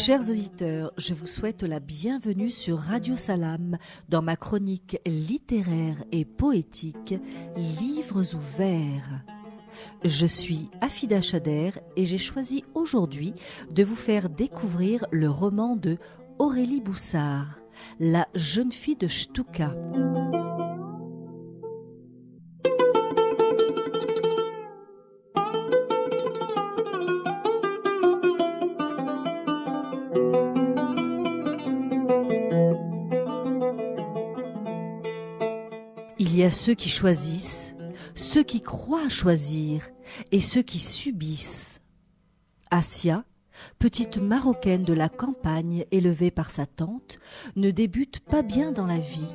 Chers auditeurs, je vous souhaite la bienvenue sur Radio Salam dans ma chronique littéraire et poétique Livres ouverts. Je suis Afida Chader et j'ai choisi aujourd'hui de vous faire découvrir le roman de Aurélie Boussard, La jeune fille de Stuka. Il y a ceux qui choisissent, ceux qui croient choisir et ceux qui subissent. Assia, petite Marocaine de la campagne élevée par sa tante, ne débute pas bien dans la vie.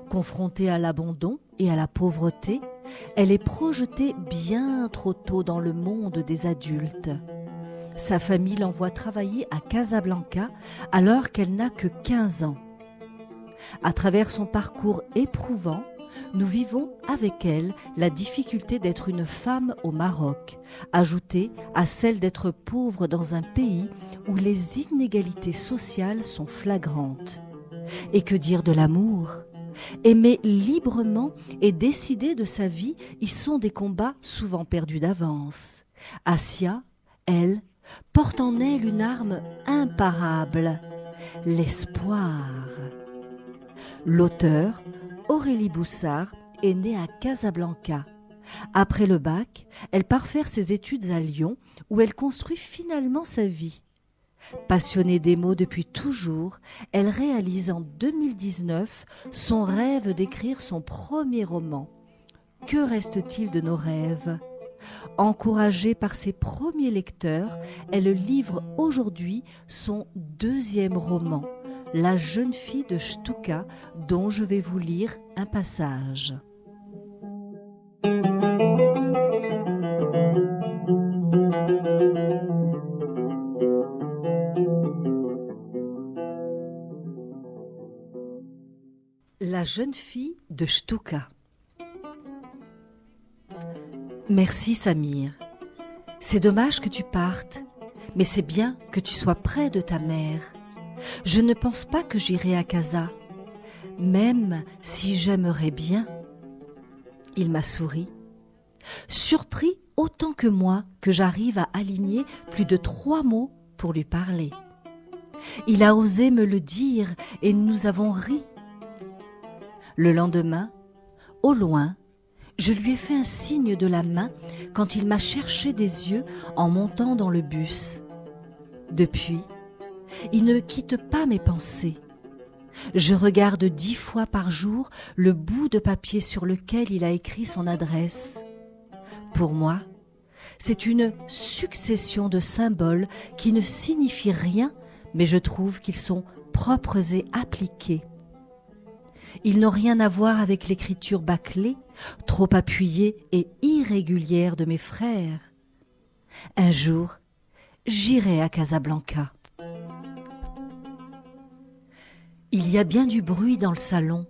Confrontée à l'abandon et à la pauvreté, elle est projetée bien trop tôt dans le monde des adultes. Sa famille l'envoie travailler à Casablanca alors qu'elle n'a que 15 ans. À travers son parcours éprouvant, nous vivons avec elle la difficulté d'être une femme au Maroc, ajoutée à celle d'être pauvre dans un pays où les inégalités sociales sont flagrantes. Et que dire de l'amour ? Aimer librement et décider de sa vie y sont des combats souvent perdus d'avance. Assia, elle, porte en elle une arme imparable, l'espoir. L'auteur, Aurélie Boussard, est née à Casablanca. Après le bac, elle part faire ses études à Lyon, où elle construit finalement sa vie. Passionnée des mots depuis toujours, elle réalise en 2019 son rêve d'écrire son premier roman. Que reste-t-il de nos rêves ? Encouragée par ses premiers lecteurs, elle livre aujourd'hui son deuxième roman, La jeune fille de Stuka, dont je vais vous lire un passage. La jeune fille de Stuka. Merci Samir. C'est dommage que tu partes, mais c'est bien que tu sois près de ta mère. Je ne pense pas que j'irai à Casa, même si j'aimerais bien. Il m'a souri, surpris autant que moi que j'arrive à aligner plus de 3 mots pour lui parler. Il a osé me le dire et nous avons ri. Le lendemain, au loin, je lui ai fait un signe de la main quand il m'a cherché des yeux en montant dans le bus. Depuis, il ne quitte pas mes pensées. Je regarde 10 fois par jour le bout de papier sur lequel il a écrit son adresse. Pour moi, c'est une succession de symboles qui ne signifient rien, mais je trouve qu'ils sont propres et appliqués. Ils n'ont rien à voir avec l'écriture bâclée, trop appuyée et irrégulière de mes frères. Un jour, j'irai à Casablanca. Il y a bien du bruit dans le salon.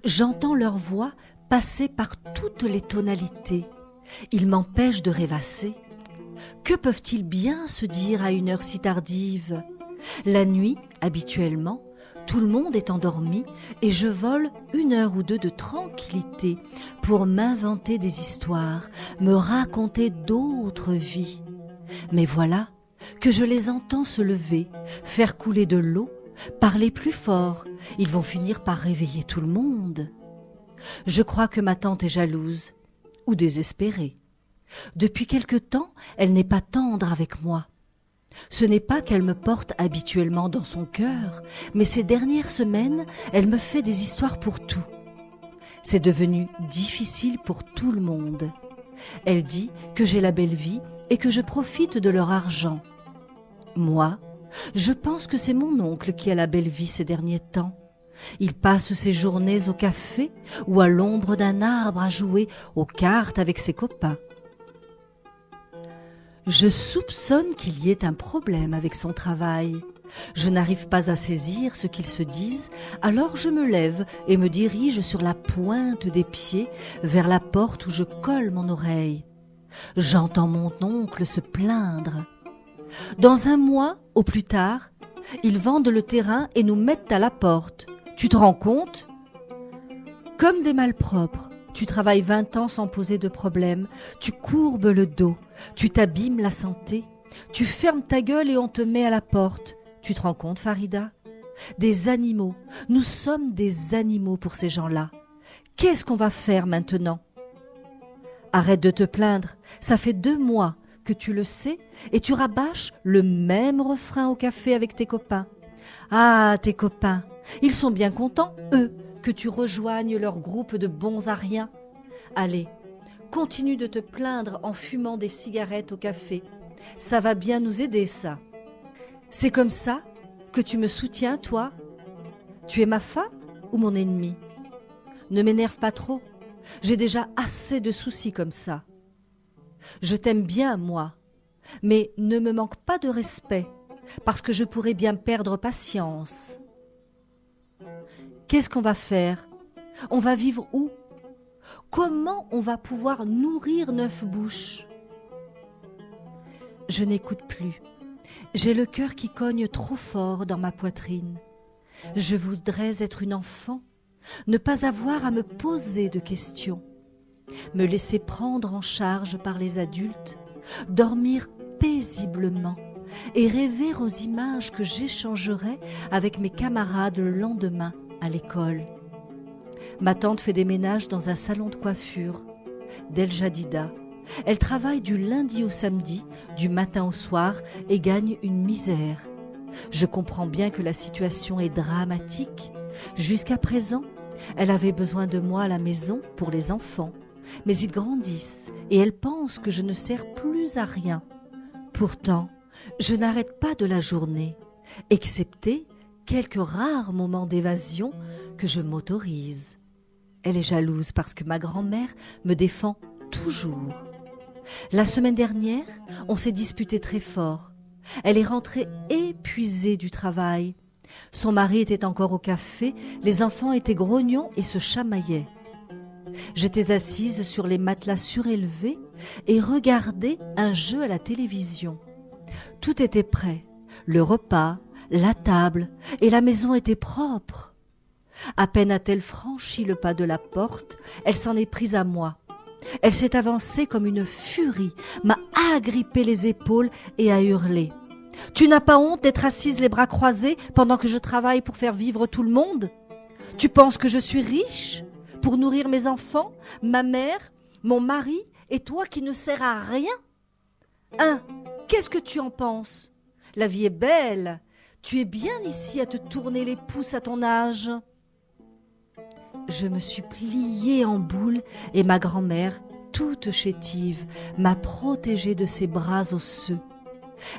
J'entends leur voix passer par toutes les tonalités. Ils m'empêchent de rêvasser. Que peuvent-ils bien se dire à une heure si tardive ? La nuit, habituellement, tout le monde est endormi et je vole 1 heure ou 2 de tranquillité pour m'inventer des histoires, me raconter d'autres vies. Mais voilà que je les entends se lever, faire couler de l'eau, parler plus fort. Ils vont finir par réveiller tout le monde. Je crois que ma tante est jalouse ou désespérée. Depuis quelque temps, elle n'est pas tendre avec moi. Ce n'est pas qu'elle me porte habituellement dans son cœur, mais ces dernières semaines, elle me fait des histoires pour tout. C'est devenu difficile pour tout le monde. Elle dit que j'ai la belle vie et que je profite de leur argent. Moi, je pense que c'est mon oncle qui a la belle vie ces derniers temps. Il passe ses journées au café ou à l'ombre d'un arbre à jouer aux cartes avec ses copains. Je soupçonne qu'il y ait un problème avec son travail. Je n'arrive pas à saisir ce qu'ils se disent, alors je me lève et me dirige sur la pointe des pieds vers la porte où je colle mon oreille. J'entends mon oncle se plaindre. Dans 1 mois, au plus tard, Ils vendent le terrain et nous mettent à la porte. Tu te rends compte ? Comme des malpropres, tu travailles 20 ans sans poser de problème, tu courbes le dos, tu t'abîmes la santé, tu fermes ta gueule et on te met à la porte. Tu te rends compte, Farida ? Des animaux, nous sommes des animaux pour ces gens-là. Qu'est-ce qu'on va faire maintenant ? Arrête de te plaindre, ça fait 2 mois que tu le sais et tu rabâches le même refrain au café avec tes copains. Ah, tes copains, ils sont bien contents, eux, que tu rejoignes leur groupe de bons à rien. Allez, continue de te plaindre en fumant des cigarettes au café. Ça va bien nous aider, ça. C'est comme ça que tu me soutiens, toi ? Tu es ma femme ou mon ennemi ? Ne m'énerve pas trop. J'ai déjà assez de soucis comme ça. Je t'aime bien, moi, mais ne me manque pas de respect, parce que je pourrais bien perdre patience. Qu'est-ce qu'on va faire ? On va vivre où ? Comment on va pouvoir nourrir 9 bouches ? Je n'écoute plus. J'ai le cœur qui cogne trop fort dans ma poitrine. Je voudrais être une enfant, ne pas avoir à me poser de questions, me laisser prendre en charge par les adultes, dormir paisiblement et rêver aux images que j'échangerai avec mes camarades le lendemain à l'école. Ma tante fait des ménages dans un salon de coiffure d'El Jadida. Elle travaille du lundi au samedi, du matin au soir et gagne une misère. Je comprends bien que la situation est dramatique. Jusqu'à présent, elle avait besoin de moi à la maison pour les enfants. Mais ils grandissent et elle pense que je ne sers plus à rien. Pourtant, je n'arrête pas de la journée, excepté quelques rares moments d'évasion que je m'autorise. Elle est jalouse parce que ma grand-mère me défend toujours. La semaine dernière, on s'est disputé très fort. Elle est rentrée épuisée du travail. Son mari était encore au café, les enfants étaient grognons et se chamaillaient. J'étais assise sur les matelas surélevés et regardais un jeu à la télévision. Tout était prêt, le repas, la table et la maison étaient propres. À peine a-t-elle franchi le pas de la porte, elle s'en est prise à moi. Elle s'est avancée comme une furie, m'a agrippé les épaules et a hurlé. « Tu n'as pas honte d'être assise les bras croisés pendant que je travaille pour faire vivre tout le monde ? Tu penses que je suis riche pour nourrir mes enfants, ma mère, mon mari et toi qui ne sers à rien ? Qu'est-ce que tu en penses ? La vie est belle. Tu es bien ici à te tourner les pouces à ton âge. » Je me suis pliée en boule et ma grand-mère, toute chétive, m'a protégée de ses bras osseux.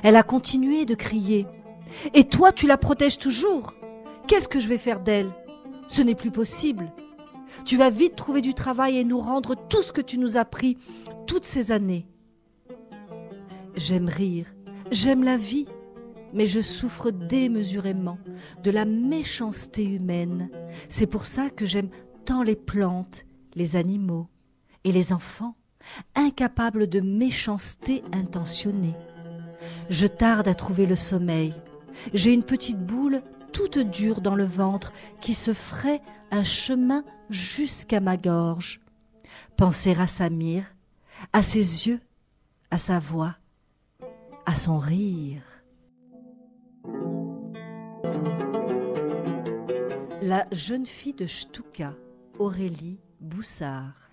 Elle a continué de crier. « Et toi, tu la protèges toujours ? Qu'est-ce que je vais faire d'elle ? Ce n'est plus possible. Tu vas vite trouver du travail et nous rendre tout ce que tu nous as pris toutes ces années. » J'aime rire, j'aime la vie, mais je souffre démesurément de la méchanceté humaine. C'est pour ça que j'aime tant les plantes, les animaux et les enfants, incapables de méchanceté intentionnée. Je tarde à trouver le sommeil. J'ai une petite boule toute dure dans le ventre qui se ferait un chemin jusqu'à ma gorge. Penser à Samir, à ses yeux, à sa voix, à son rire. La jeune fille de Stuka, Aurélie Boussard.